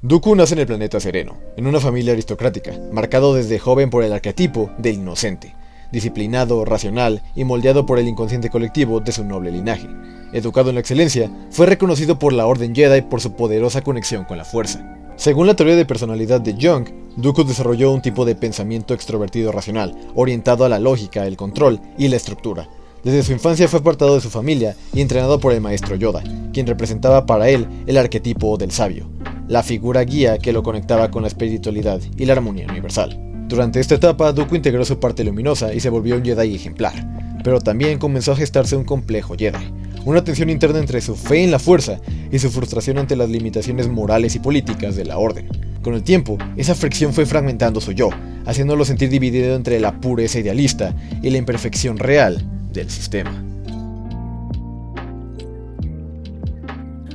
Dooku nace en el planeta Sereno, en una familia aristocrática, marcado desde joven por el arquetipo del inocente, disciplinado, racional y moldeado por el inconsciente colectivo de su noble linaje. Educado en la excelencia, fue reconocido por la Orden Jedi por su poderosa conexión con la Fuerza. Según la teoría de personalidad de Jung, Dooku desarrolló un tipo de pensamiento extrovertido racional, orientado a la lógica, el control y la estructura. Desde su infancia fue apartado de su familia y entrenado por el maestro Yoda, quien representaba para él el arquetipo del sabio, la figura guía que lo conectaba con la espiritualidad y la armonía universal. Durante esta etapa, Dooku integró su parte luminosa y se volvió un Jedi ejemplar, pero también comenzó a gestarse un complejo Jedi, una tensión interna entre su fe en la fuerza y su frustración ante las limitaciones morales y políticas de la Orden. Con el tiempo, esa fricción fue fragmentando su yo, haciéndolo sentir dividido entre la pureza idealista y la imperfección real del sistema.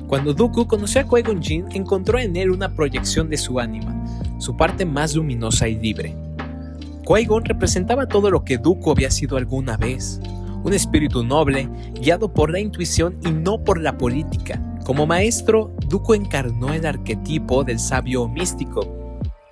Cuando Dooku conoció a Qui-Gon Jinn, encontró en él una proyección de su ánima, su parte más luminosa y libre. Qui-Gon representaba todo lo que Dooku había sido alguna vez, un espíritu noble, guiado por la intuición y no por la política. Como maestro, Dooku encarnó el arquetipo del sabio místico,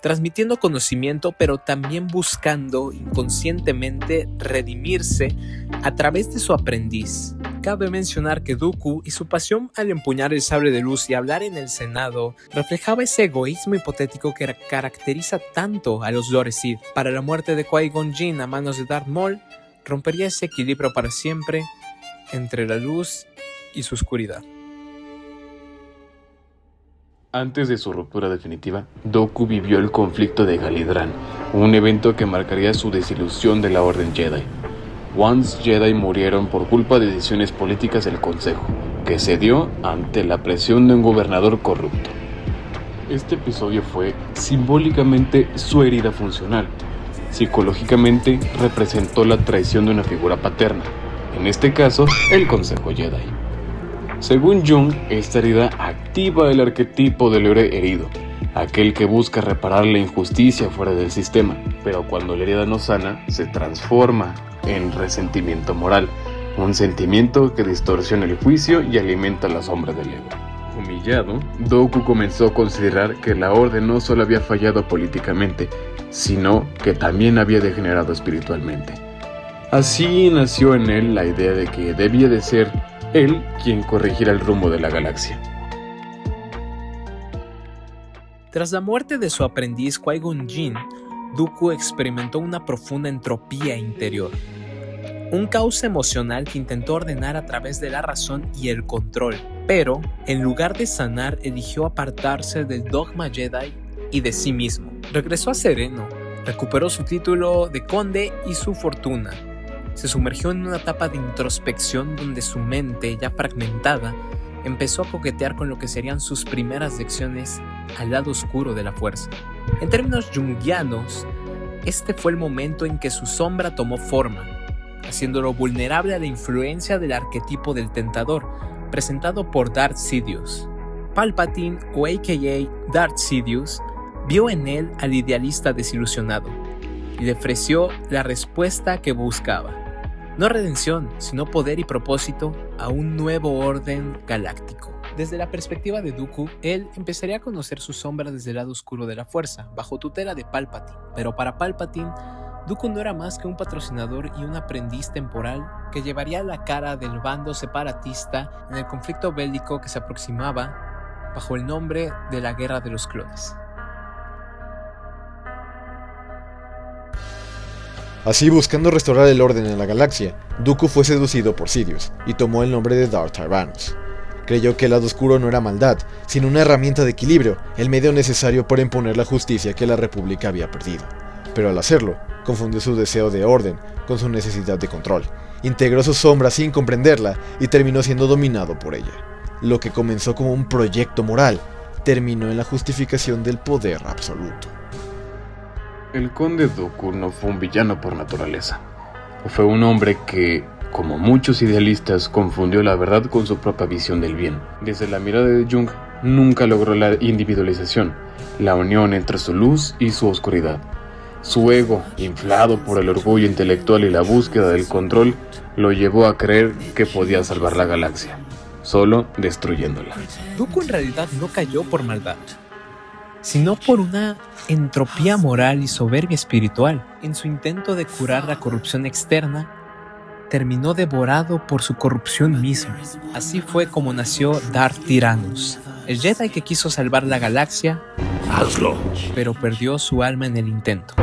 transmitiendo conocimiento pero también buscando inconscientemente redimirse a través de su aprendiz. Cabe mencionar que Dooku y su pasión al empuñar el sable de luz y hablar en el Senado reflejaba ese egoísmo hipotético que caracteriza tanto a los Lord Sith. Para la muerte de Qui-Gon Jinn a manos de Darth Maul, rompería ese equilibrio para siempre entre la luz y su oscuridad. Antes de su ruptura definitiva, Dooku vivió el conflicto de Galidran, un evento que marcaría su desilusión de la Orden Jedi. Once Jedi murieron por culpa de decisiones políticas del Consejo, que cedió ante la presión de un gobernador corrupto. Este episodio fue simbólicamente su herida funcional. Psicológicamente representó la traición de una figura paterna, en este caso el Consejo Jedi. Según Jung, esta herida activa el arquetipo del héroe herido, aquel que busca reparar la injusticia fuera del sistema, pero cuando la herida no sana, se transforma en resentimiento moral, un sentimiento que distorsiona el juicio y alimenta la sombra del ego. Humillado, Dooku comenzó a considerar que la Orden no solo había fallado políticamente, sino que también había degenerado espiritualmente. Así nació en él la idea de que debía de ser él quien corrigiera el rumbo de la galaxia. Tras la muerte de su aprendiz Qui-Gon Jinn, Dooku experimentó una profunda entropía interior, un caos emocional que intentó ordenar a través de la razón y el control, pero en lugar de sanar eligió apartarse del dogma Jedi y de sí mismo. Regresó a Sereno, recuperó su título de conde y su fortuna. Se sumergió en una etapa de introspección donde su mente, ya fragmentada, empezó a coquetear con lo que serían sus primeras lecciones al lado oscuro de la fuerza. En términos junguianos, este fue el momento en que su sombra tomó forma, haciéndolo vulnerable a la influencia del arquetipo del tentador, presentado por Darth Sidious. Palpatine, o a.k.a. Darth Sidious, vio en él al idealista desilusionado y le ofreció la respuesta que buscaba. No redención, sino poder y propósito a un nuevo orden galáctico. Desde la perspectiva de Dooku, él empezaría a conocer su sombra desde el lado oscuro de la fuerza, bajo tutela de Palpatine. Pero para Palpatine, Dooku no era más que un patrocinador y un aprendiz temporal que llevaría la cara del bando separatista en el conflicto bélico que se aproximaba bajo el nombre de la Guerra de los Clones. Así, buscando restaurar el orden en la galaxia, Dooku fue seducido por Sidious y tomó el nombre de Darth Tyrannus. Creyó que el lado oscuro no era maldad, sino una herramienta de equilibrio, el medio necesario para imponer la justicia que la República había perdido. Pero al hacerlo, confundió su deseo de orden con su necesidad de control, integró su sombra sin comprenderla y terminó siendo dominado por ella. Lo que comenzó como un proyecto moral, terminó en la justificación del poder absoluto. El conde Dooku no fue un villano por naturaleza. Fue un hombre que, como muchos idealistas, confundió la verdad con su propia visión del bien. Desde la mirada de Jung, nunca logró la individualización, la unión entre su luz y su oscuridad. Su ego, inflado por el orgullo intelectual y la búsqueda del control, lo llevó a creer que podía salvar la galaxia, solo destruyéndola. Dooku en realidad no cayó por maldad. sino por una entropía moral y soberbia espiritual. En su intento de curar la corrupción externa, terminó devorado por su corrupción misma. Así fue como nació Darth Tyrannus, el Jedi que quiso salvar la galaxia, ¡Hazlo! pero perdió su alma en el intento.